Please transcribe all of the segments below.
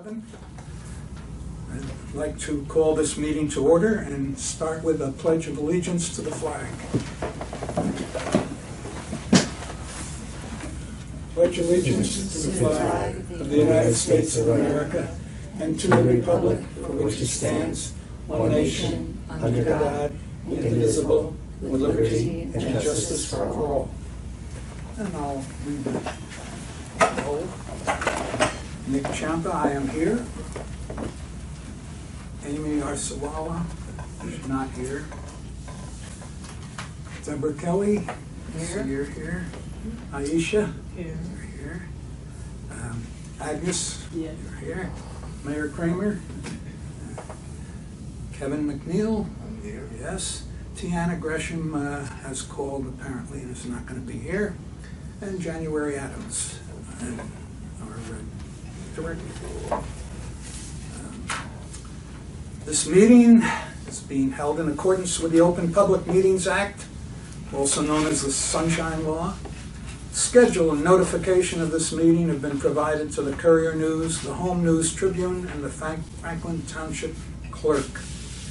I'd like to call this meeting to order and start with a pledge of allegiance to the flag. Pledge allegiance to the flag of the United States of America and to the republic for which it stands, one nation, under God, indivisible, with liberty and justice for all. And I'll read the roll. Nick Champa, I am here. Amy Arsawala is not here. Deborah Kelly, Here. you're here. Aisha, Here. you're here. Agnes, Yes. you're here. Mayor Kramer. Kevin McNeil, here, yes. Tiana Gresham has called apparently and is not going to be here. And January Adams, our director. This meeting is being held in accordance with the Open Public Meetings Act, also known as the Sunshine Law. Schedule and notification of this meeting have been provided to the Courier News, the Home News Tribune, and the Franklin Township Clerk.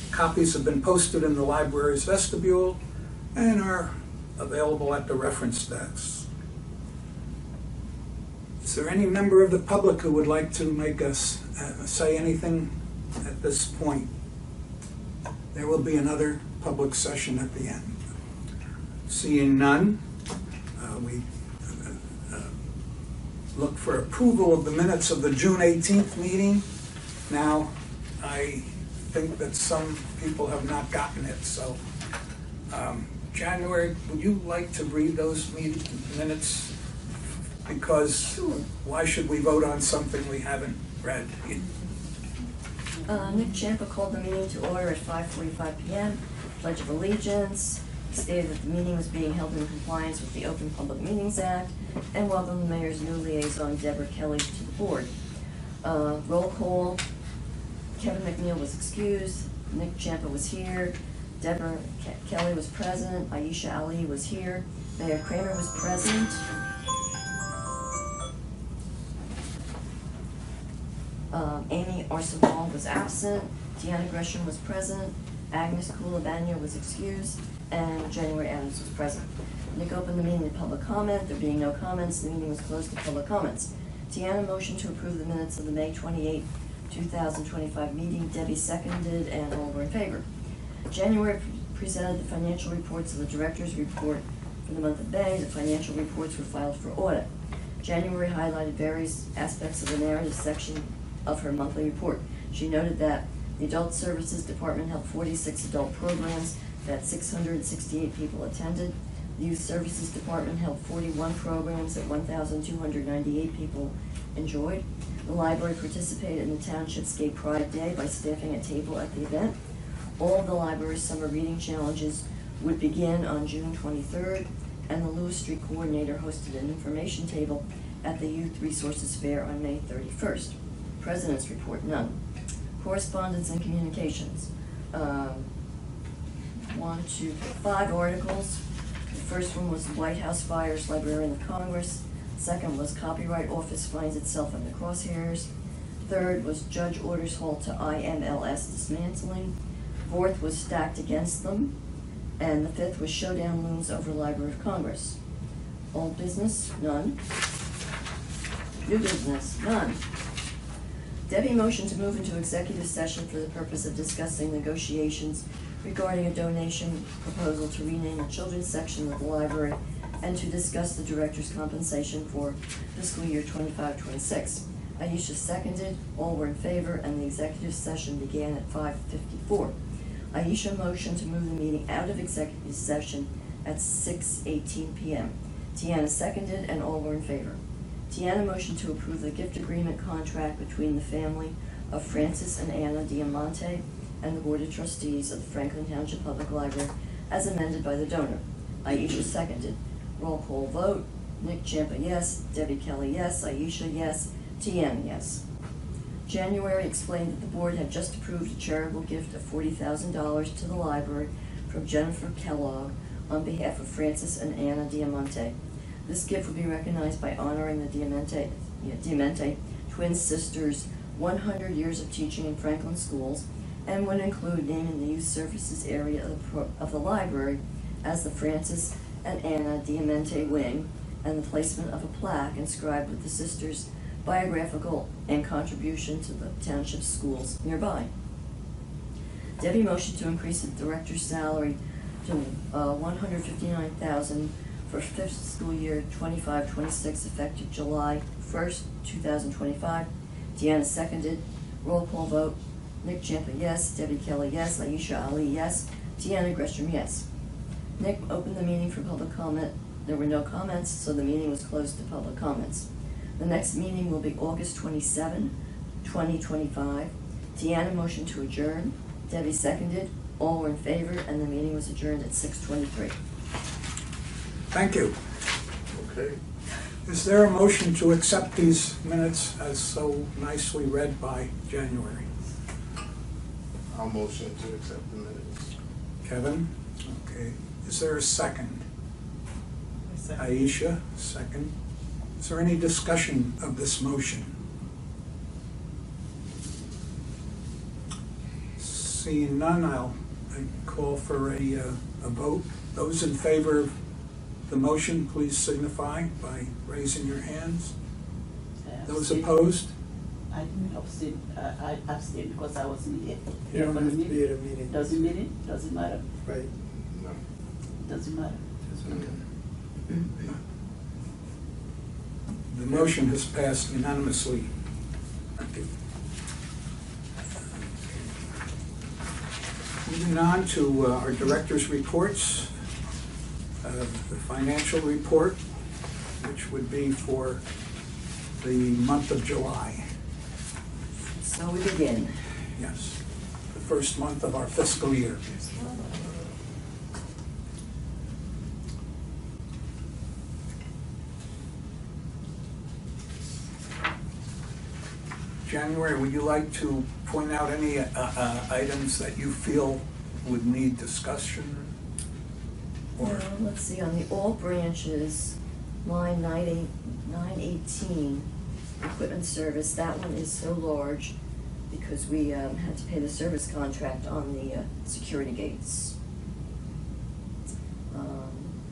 Copies have been posted in the library's vestibule and are available at the reference desks. Is there any member of the public who would like to make us say anything at this point? There will be another public session at the end. Seeing none, we look for approval of the minutes of the June 18th meeting. Now, I think that some people have not gotten it, so January, would you like to read those minutes? Because why should we vote on something we haven't read? Nick Champa called the meeting to order at 5:45 p.m. Pledge of Allegiance. He stated that the meeting was being held in compliance with the Open Public Meetings Act and welcomed the mayor's new liaison, Deborah Kelly, to the board. Roll call. Kevin McNeil was excused. Nick Champa was here. Deborah Kelly was present. Aisha Ali was here. Mayor Kramer was present. Amy Arsawala was absent. Tiana Gresham was present. Agnes Kulabanya was excused. And January Adams was present. Nick opened the meeting to public comment. There being no comments, the meeting was closed to public comments. Tiana motioned to approve the minutes of the May 28, 2025 meeting. Debbie seconded, and all were in favor. January presented the financial reports of the director's report for the month of May. The financial reports were filed for audit. January highlighted various aspects of the narrative section of her monthly report. She noted that the Adult Services Department held 46 adult programs that 668 people attended. The Youth Services Department held 41 programs that 1,298 people enjoyed. The library participated in the Township's Gay Pride Day by staffing a table at the event. All of the library's summer reading challenges would begin on June 23rd, and the Lewis Street Coordinator hosted an information table at the Youth Resources Fair on May 31st. President's report, none. Correspondence and communications. 5 articles. The first one was White House fires Librarian of Congress. Second was Copyright Office finds itself in the crosshairs. Third was Judge orders halt to IMLS dismantling. Fourth was Stacked Against Them. And the fifth was Showdown looms over Library of Congress. Old business, none. New business, none. Debbie motioned to move into executive session for the purpose of discussing negotiations regarding a donation proposal to rename the children's section of the library and to discuss the director's compensation for fiscal year 25-26. Aisha seconded, all were in favor, and the executive session began at 5:54. Aisha motioned to move the meeting out of executive session at 6:18 p.m. Tiana seconded, and all were in favor. Tiana motioned to approve the gift agreement contract between the family of Francis and Anna Diamante and the Board of Trustees of the Franklin Township Public Library as amended by the donor. Aisha seconded. Roll call vote. Nick Champa, yes. Debbie Kelly, yes. Aisha, yes. Tiana, yes. January explained that the board had just approved a charitable gift of $40,000 to the library from Jennifer Kellogg on behalf of Francis and Anna Diamante. This gift would be recognized by honoring the Diamante twin sisters 100 years of teaching in Franklin schools, and would include naming the youth services area of the library as the Francis and Anna Diamante Wing, and the placement of a plaque inscribed with the sisters' biographical and contribution to the township schools nearby. Debbie motioned to increase the director's salary to $159,000 for fiscal year 25-26 effective July 1st, 2025. Deanna seconded. Roll call vote. Nick Champa, yes. Debbie Kelly, yes. Aisha Ali, yes. Deanna Gresham, yes. Nick opened the meeting for public comment. There were no comments, so the meeting was closed to public comments. The next meeting will be August 27, 2025. Deanna motioned to adjourn. Debbie seconded. All were in favor, and the meeting was adjourned at 6:23. Thank you. Okay. Is there a motion to accept these minutes as so nicely read by January? I'll motion to accept the minutes. Kevin? Okay. Is there a second? Aisha, second. Is there any discussion of this motion? Seeing none, I call for a vote. Those in favor of the motion, please signify by raising your hands. Those opposed? I didn't abstain. I abstained because I wasn't here. You don't have to be at a meeting. Does it mean it? Does it matter? Right. No. Does it matter? The motion has passed unanimously. Thank you. Moving on to our director's reports. The financial report, which would be for the month of July. So we begin. Yes, the first month of our fiscal year. January, would you like to point out any items that you feel would need discussion? Or Let's see, on the all branches, line 918, equipment service, that one is so large because we had to pay the service contract on the security gates.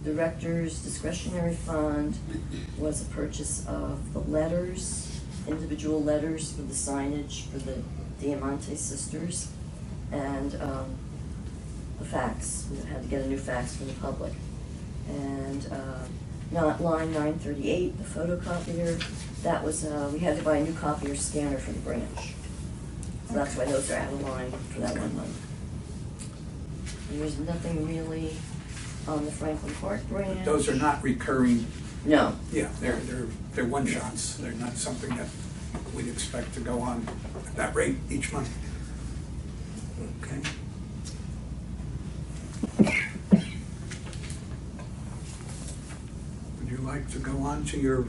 Director's discretionary fund was a purchase of the letters, individual letters for the signage for the Diamante sisters, and the fax. We had to get a new fax for the public. And line 938, the photocopier, that was, we had to buy a new copier scanner for the branch. So that's why those are out of line for that one month. And there's nothing really on the Franklin Park branch. those are not recurring. No. Yeah, they're one shots. They're not something that we'd expect to go on at that rate each month. Okay. Would you like to go on to your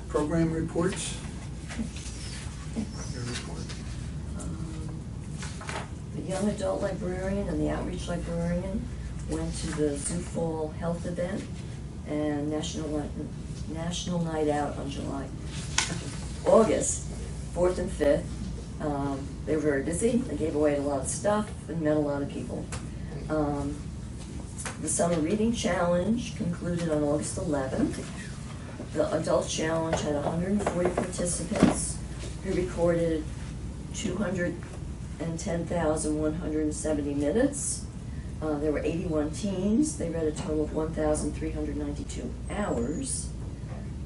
program reports? Your report. The young adult librarian and the outreach librarian went to the Sioux Fall Health event and National Night Out on August 4th and 5th. They were very busy. They gave away a lot of stuff and met a lot of people. The Summer Reading Challenge concluded on August 11th. The Adult Challenge had 140 participants who recorded 210,170 minutes. There were 81 teens. They read a total of 1,392 hours.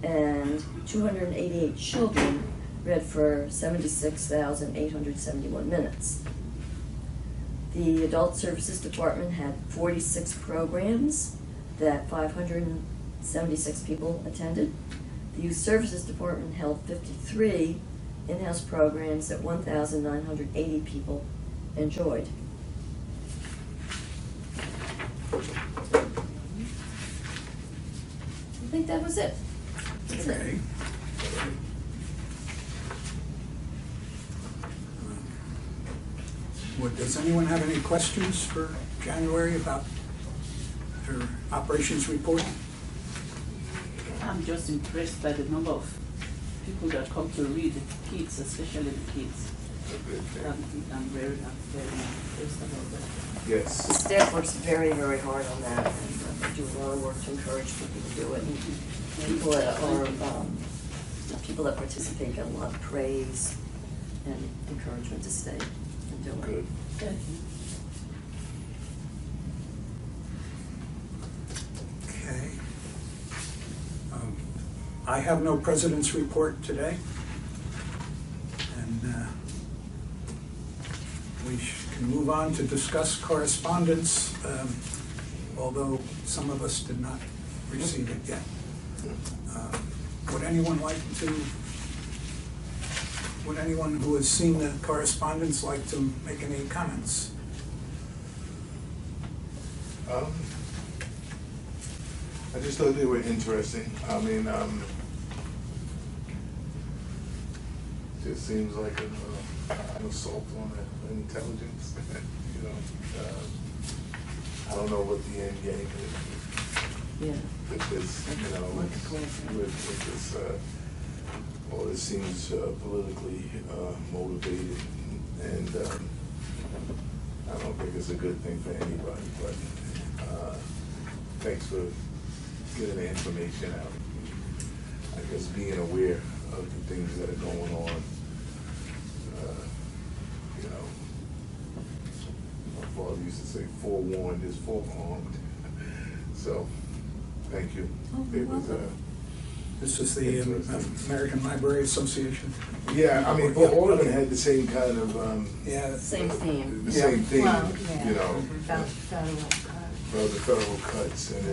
And 288 children read for 76,871 minutes. The Adult Services Department had 46 programs that 576 people attended. The Youth Services Department held 53 in-house programs that 1,980 people enjoyed. I think that was it. That's it. Okay. Does anyone have any questions for January about her operations report? I'm just impressed by the number of people that come to read, the kids, especially the kids. I'm very pleased about that. Yes. The staff works very, very hard on that, and they do a lot of work to encourage people to do it. And people that are, the people that participate get a lot of praise and encouragement to stay and do it. Good. Thank you. Okay. I have no president's report today. And we can move on to discuss correspondence, although some of us did not receive it yet. Would anyone who has seen the correspondence like to make any comments? I just thought they were interesting. I mean, just seems like an assault on intelligence. You know, I don't know what the end game is. Yeah. With this, you know, with this, well, it seems politically motivated, and I don't think it's a good thing for anybody. But thanks for getting the information out. I guess being aware of the things that are going on. You know, my father used to say, "Forewarned is forearmed." So, thank you. It was This is the American Library Association. yeah. I mean, all of them had the same kind of Yeah. Same theme. the same thing. Well, yeah. You know, About federal code. well, the federal cuts, and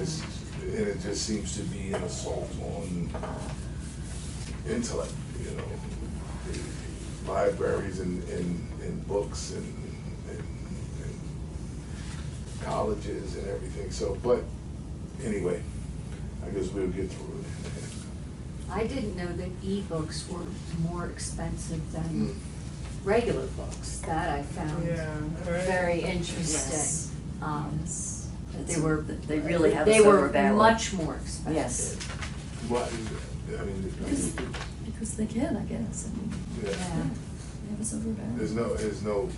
it just seems to be an assault on intellect. You know, the libraries and books and colleges and everything. So, but anyway, I guess we'll get through it. I didn't know that e-books were more expensive than regular books. That I found very interesting. Yes. That they really have they us were overbalanced. much more expensive. Yes. What is it? I mean, Because they can, I guess. I mean, yeah. Yeah. they have us overbalanced. There's no,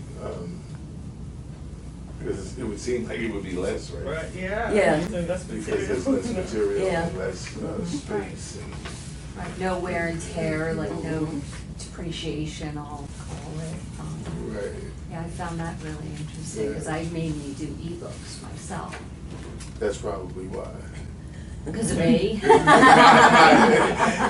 because it would seem like it would be less, right? Right, yeah. Yeah. That's Because there's less material Yeah. and less space and. Right, no wear and tear, like no depreciation, I'll call it. Right. Yeah, I found that really interesting, because I mainly do e-books myself. That's probably why. Because of me.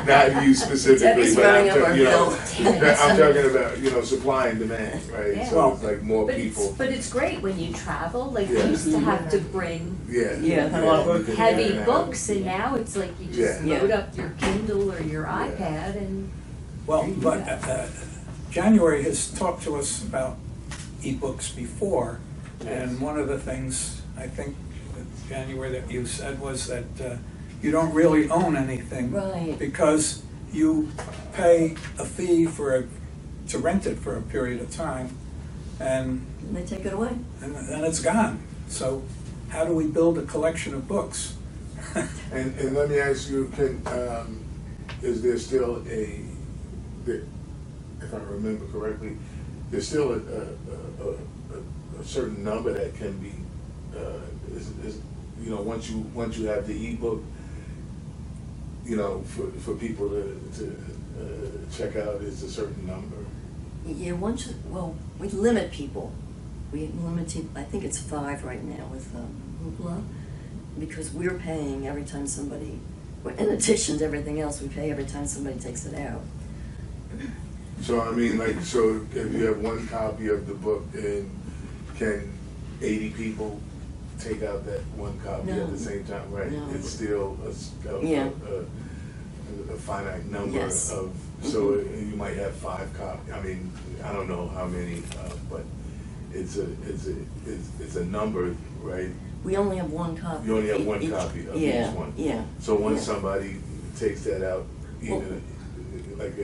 Not you specifically, Debbie's but running up our you know, bill. I'm talking about, you know, supply and demand, right? Yeah. So it's like more But people. it's great when you travel, like Yeah. you used to have to bring Yeah. Yeah. You can heavy have- books, and now it's like you just Yeah. load up your Kindle or your Yeah. iPad and. Well, there you but go. January has talked to us about ebooks before, and one of the things I think with January that you said was that you don't really own anything, Right. because you pay a fee to rent it for a period of time, and And they take it away. then it's gone. So how do we build a collection of books? And let me ask you, is there still if I remember correctly, there's still a certain number that can be, you know, once you have the ebook, you know, for people to check out, is a certain number. Yeah, we limit people. We limit, I think it's 5 right now with Hoopla, because we're paying every time somebody, in addition to everything else, we pay every time somebody takes it out. So I mean, like, so if you have one copy of the book, and can 80 people take out that one copy No. at the same time? Right. No. It's still Yeah. a finite number Yes. of. So you might have 5 copies. I mean, I don't know how many, but it's a number, right? We only have one copy. You only have one each- copy of yeah, each one. Yeah. So once Yeah. somebody takes that out, Well- either like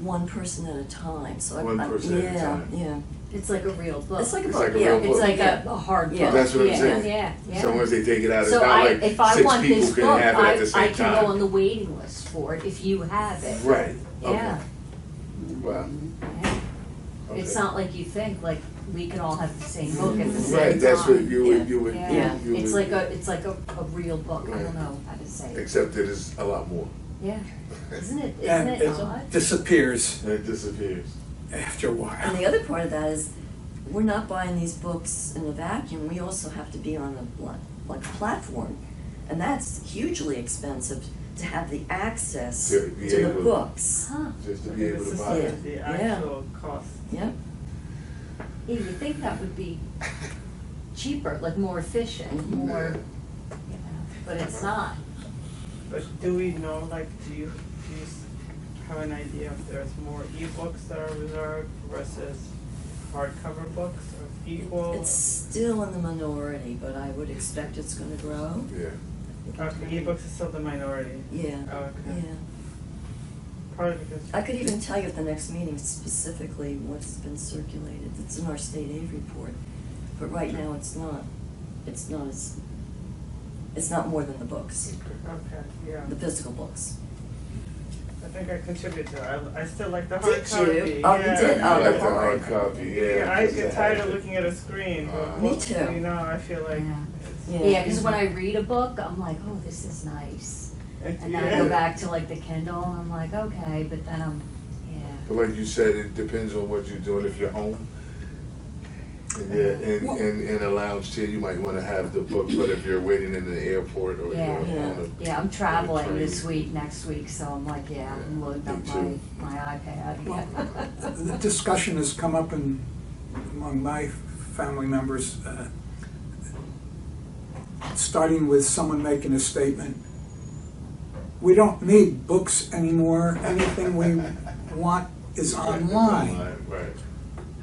One person at a time, so One person at a time. Yeah, It's like a real book. It's like a It's book, like a yeah. real book. It's like Yeah. a hard book. Yeah. That's what I'm Yeah, saying. Yeah, yeah. So once they take it out, it's So not like if I 6 want people this can book, have it at the I same can go on time. the waiting list for it if you have it. Right, Yeah. okay, wow. Yeah. Okay. It's not like you think, like, we can all have the same book at the same time. Right, that's what you Yeah. would, you would, Yeah, you it's would- like a real book, I Right. don't know how to say it. except that it's a lot more. Yeah, isn't it And it odd? disappears And it disappears. after a And while. the other part of that is, we're not buying these books in a vacuum, we also have to be on a, like, platform. And that's hugely expensive to have the access To to be the able- books. Huh, Just to be able to buy it. The Yeah. actual cost. Yep. yeah, you think that would be cheaper, like more efficient, more, you know, but it's not. But do we know, like, do you have an idea if there's more ebooks that are reserved versus hardcover books, or equal? It's still in the minority, but I would expect it's gonna grow. Yeah. Okay, ebooks is still the minority. Yeah, Oh, okay. yeah. Probably because. I could even tell you at the next meeting specifically what's been circulated. It's in our state aid report. But right now, it's not more than the books, Okay, yeah. the physical books. I think I contributed to it. I still like the hard Did you? copy. Oh, you yeah. did? You Oh, like the the hard hard. copy, yeah. Yeah, I just get to tired have of it. looking at a screen, but Me books, too. you know, I feel like Yeah. it's. Yeah. Yeah, because when I read a book, I'm like, oh, this is nice. And then I go back to like the Kindle, and I'm like, okay, but then yeah. But like you said, it depends on what you're doing. If you're home, and in a lounge chair, you might want to have the book. But if you're waiting in the airport or Yeah. you're on a, Yeah, I'm traveling train. this week, next week, so I'm like, yeah, I'm Yeah, loading me up too. my iPad. Well, the discussion has come up among my family members, starting with someone making a statement. We don't need books anymore. Anything we want is online. Right.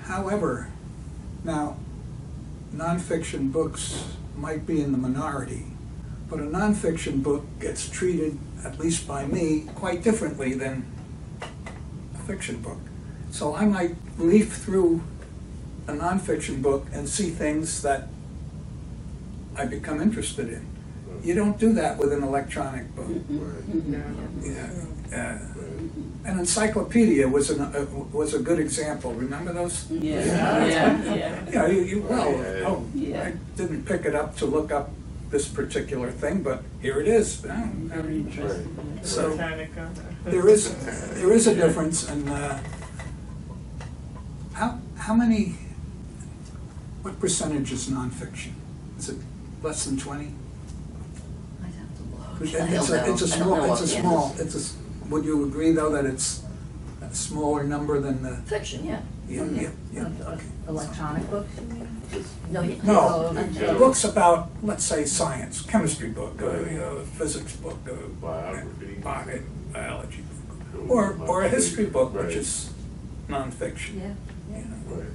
However, now, nonfiction books might be in the minority, but a nonfiction book gets treated, at least by me, quite differently than a fiction book. So I might leaf through a nonfiction book and see things that I become interested in. You don't do that with an electronic book. Right. Yeah. An encyclopedia was a good example. Remember those? Yeah, yeah. Yeah, Yeah. Yeah. I didn't pick it up to look up this particular thing, but here it is. Very interesting. So- Britannica. There is a difference, and what percentage is nonfiction? Is it less than 20? I'd have to look. It's I don't know. Would you agree, though, that it's a smaller number than the? Fiction, yeah. Yeah, Electronic books, you mean? No, No, Yeah. books about, let's say, science, chemistry book, Right. physics book, Biography. biology book, or a history book, which Right. is nonfiction. Yeah, yeah. Right.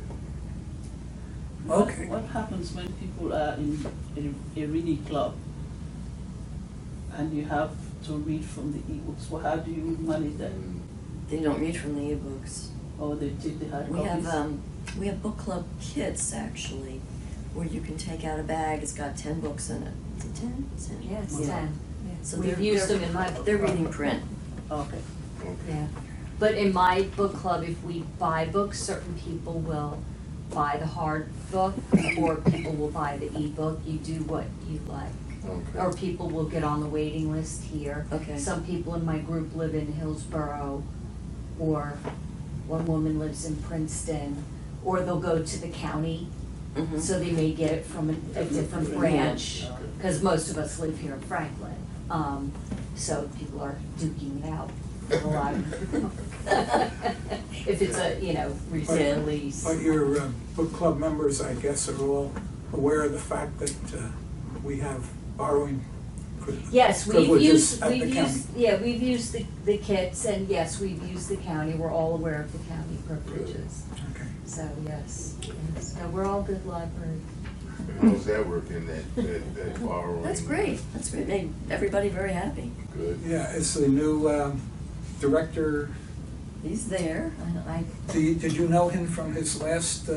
Okay. What happens when people are in a reading club and you have to read from the ebooks? Well, how do you manage that? They don't read from the ebooks. Or they take the hard We copies? we have book club kits, actually, where you can take out a bag, it's got 10 books in it. Is it 10? Yeah, it's Yeah. 10. So We've they're- used they're- them in my book They're club. reading print. Okay. Yeah, but in my book club, if we buy books, certain people will buy the hard book, or people will buy the ebook. You do what you like. Okay. Or people will get on the waiting list here. Okay. Some people in my group live in Hillsborough, or one woman lives in Princeton, or they'll go to the county, Mhm. so they may get it from a different branch, because most of us live here in Franklin. So people are duking it out with a lot of, if it's a, recent Yeah. release. But your book club members, I guess, are all aware of the fact that we have borrowing Yes, privileges at the county. we've used the kits, and yes, we've used the county, we're all aware of the county privileges. Okay. So, yes, so we're all good library. How's that working, that borrowing? That's great, made everybody very happy. Good. Yeah, is the new director He's there, and I, Did you know him from his last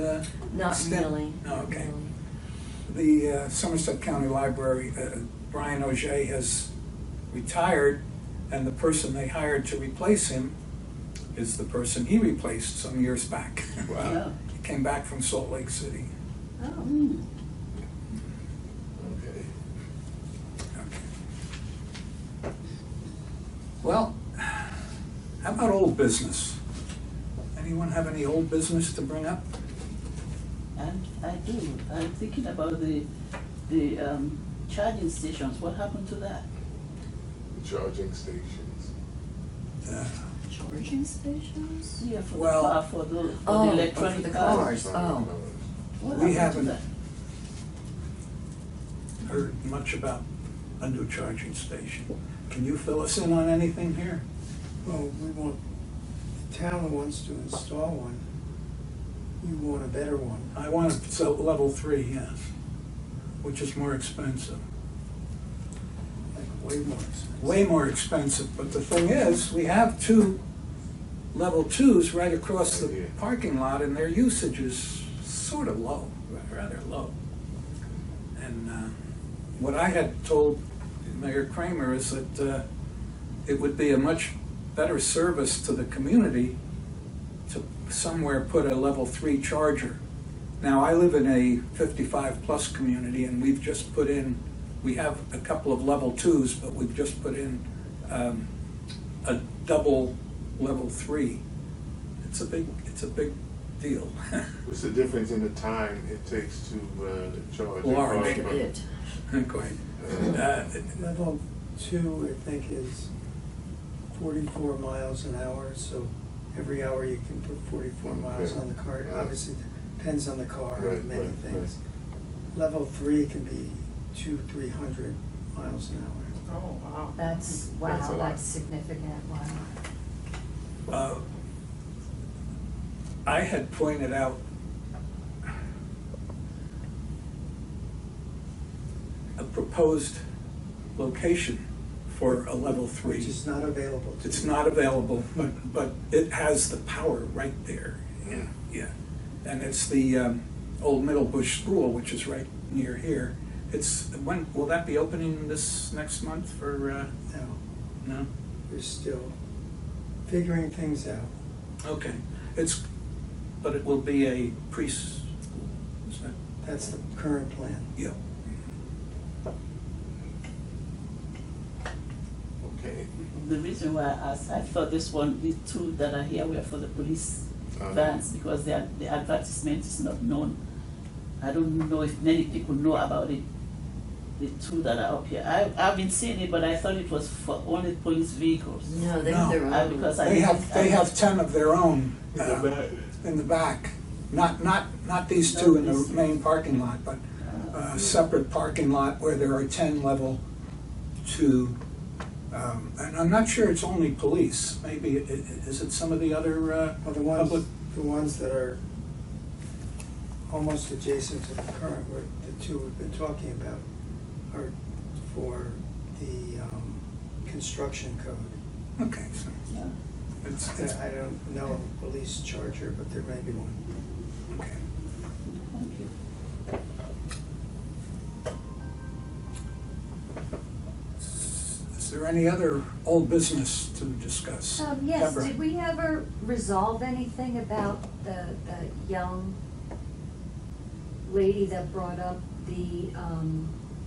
not stint? really. No, not okay. really. The Somerset County Library, Brian Auger has retired, and the person they hired to replace him is the person he replaced some years back. Yeah. He came back from Salt Lake City. Oh, Mm. Okay. Okay. Well, how about old business? Anyone have any old business to bring up? And I do. I'm thinking about the charging stations. What happened to that? Charging stations. Uh, charging stations? Yeah, for Well- the car, for the Oh, electronic for the cars. cars. Oh. What We happened to haven't- that? Heard much about a new charging station. Can you fill us in on anything here? Well, the town wants to install one. You want a better one. I want it so level 3, yes, which is more expensive. Like way more expensive. Way more expensive, but the thing is, we have 2 level 2s right across the Yeah. parking lot, and their usage is sort of low, rather low. And what I had told Mayor Kramer is that it would be a much better service to the community to somewhere put a level 3 charger. Now, I live in a 55-plus community, and we've just put in, we have a couple of level 2s, but we've just put in a double level 3. It's a big deal. What's the difference in the time it takes to charge? Large. Quite a bit. Quite. Level 2, I think, is 44 miles an hour, so every hour you can put 44 miles Okay. on the car. It obviously depends on the car Right, and many right, things. Level 3 can be 200-300 miles an hour. Oh, wow. That's, That's a wow, lot. that's significant, wow. I had pointed out a proposed location for a level 3. Which is not available. to It's you. not available, but it has the power right there. Yeah. And it's the old Middlebush School, which is right near here. When will that be opening this next month for, No, no? we're still figuring things out. Okay. But it will be a preschool, is that? That's the current plan. Yeah. Okay. The reason why I asked, I thought the 2 that are here were for the police Uh-huh. vans, because the advertisement is not known. I don't know if many people know about it, the 2 that are up here. I've been seeing it, but I thought it was for only police vehicles. No, they have their No. own. Because They have 10 of their own in the back. Not these 2 in the main parking lot, but a separate parking lot where there are 10 level 2. And I'm not sure it's only police. Maybe, is it some of the other Well, public? the ones that are almost adjacent to the current, where the 2 we've been talking about, are for the construction code. Okay, so Yeah. it's, I don't know of a police charger, but there may be one. okay. Thank you. Is there any other old business to discuss? Yes, Deborah? did we ever resolve anything about the young lady that brought up the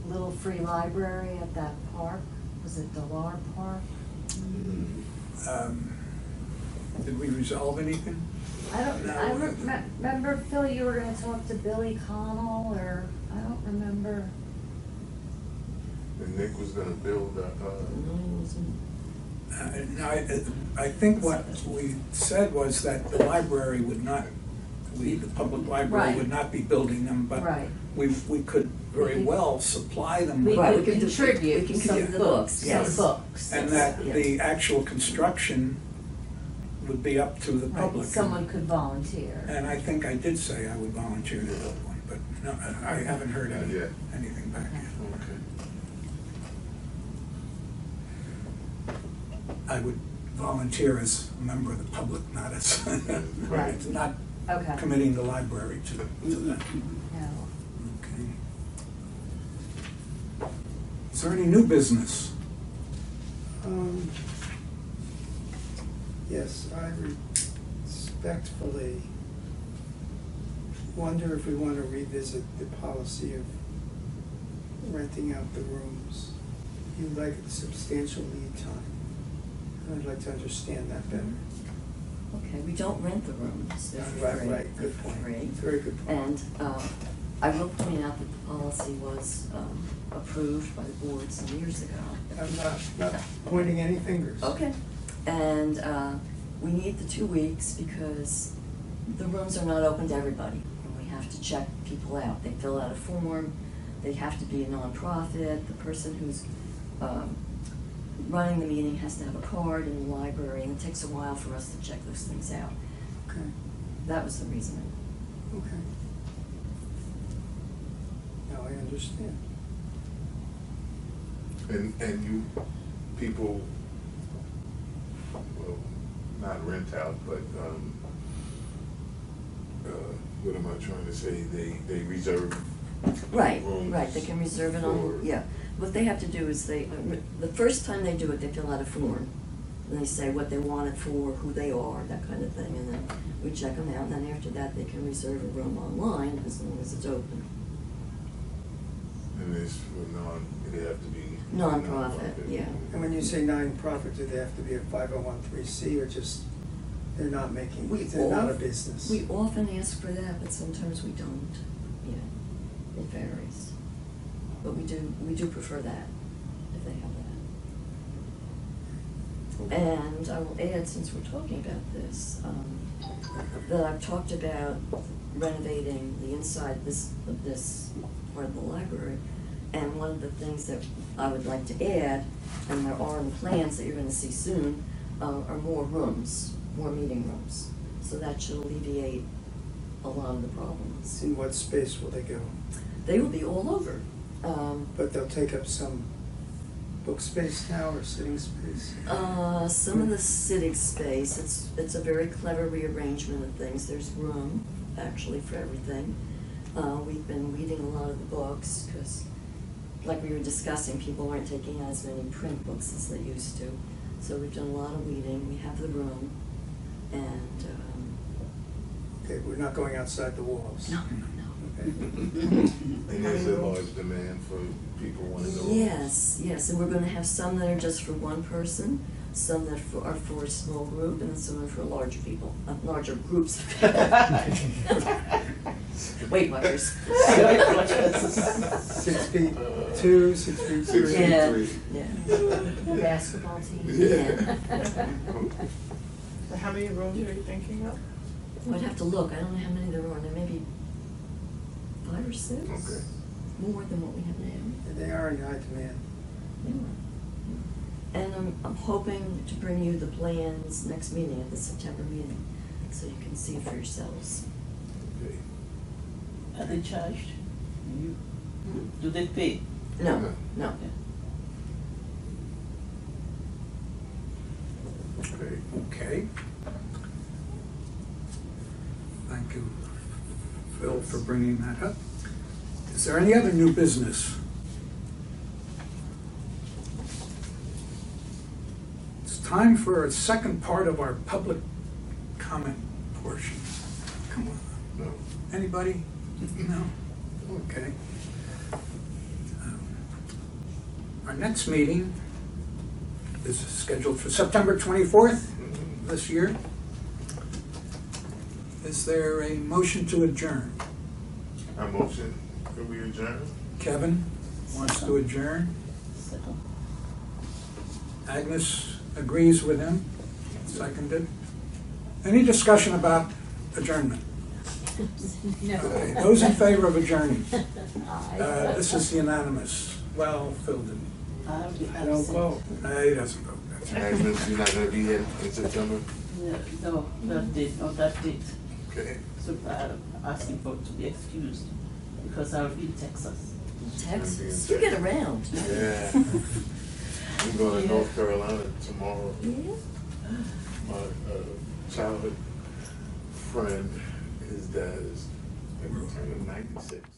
little free library at that park? Was it Delar Park? Did we resolve anything? I remember, Phil, you were gonna talk to Billy Connell, or, I don't remember. And Nick was gonna build No, I think what we said was that the library would not, the public library Right. would not be building them, but Right. we could very well supply them We with, Right, could we can do- contribute we can some do the books, yes. Some books. and that Yeah. the actual construction would be up to the Right, public. someone could volunteer. And I think I did say I would volunteer to build one, but no, I haven't heard Not yet. anything back yet. Okay. I would volunteer as a member of the public, not as, Right. not Okay. committing the library to that. No. Okay. Is there any new business? Yes, I respectfully wonder if we want to revisit the policy of renting out the rooms. You like substantial lead time. I'd like to understand that better. Okay, we don't rent the rooms, they're for free. Right, good point. Free. Very good point. And I will point out that the policy was approved by the board some years ago. I'm not pointing any fingers. Okay, and we need the 2 weeks because the rooms are not open to everybody. And we have to check people out. They fill out a form, they have to be a nonprofit, the person who's running the meeting has to have a card in the library, and it takes a while for us to check those things out. Okay, That was the reasoning. okay. Now I understand. And you people, well, not rent out, but what am I trying to say? They reserve Right, rooms right, they can reserve it on, for- yeah. What they have to do is the first time they do it, they fill out a form. And they say what they want it for, who they are, that kind of thing, and then we check them out, and then after that, they can reserve a room online as long as it's open. And it's for they have to be. Nonprofit, yeah. And when you say non-profit, do they have to be a 501(c) or just, they're not making, they're not a business? We often ask for that, but sometimes we don't, yeah, it varies. But we do prefer that, if they have that. And I will add, since we're talking about this, that I've talked about renovating the inside of this part of the library. And one of the things that I would like to add, and there are in the plans that you're gonna see soon, are more rooms, more meeting rooms. So that should alleviate a lot of the problems. In what space will they go? They will be all over. But they'll take up some book space now or sitting space? Some of the sitting space, it's a very clever rearrangement of things. There's room, actually, for everything. We've been reading a lot of the books, because, like we were discussing, people aren't taking as many print books as they used to. So we've done a lot of reading, we have the room, and, Okay, we're not going outside the walls? no. Okay. And there's a large demand for people wanting to. Yes, and we're gonna have some that are just for one person, some that are for a small group, and some are for larger people, larger groups of people. Weight Watchers. 6 feet 2, 6 feet 3? 6 feet Yeah, 3. yeah. The basketball team. Yeah. So how many rooms are you thinking of? I'd have to look, I don't know how many there are, there may be 5 or 6. Okay. More than what we have now. They are in high demand. And I'm hoping to bring you the plans next meeting, at the September meeting, so you can see it for yourselves. Okay. Are they charged? Do they pay? No, no. Okay. Okay. Okay. Thank you, Phil, for bringing that up. Is there any other new business? It's time for a second part of our public comment portion. Come on. No. Anybody? No? Okay. Our next meeting is scheduled for September 24th this year. Is there a motion to adjourn? I motion, could we adjourn? Kevin wants to adjourn. Second. Agnes agrees with him. Seconded. Any discussion about adjournment? No. Okay, those in favor of adjourning? Aye. This is unanimous. Well, Phil didn't. I'll be I don't absent. vote. He doesn't vote. That's right. Agnes, you're not gonna be here in September? No, that date, not that date. Okay. So I'm asking for to be excused because I'll be in Texas. Texas, you get around. Yeah. I'm going to North Carolina tomorrow. Yeah? My childhood friend, his dad is turning 96.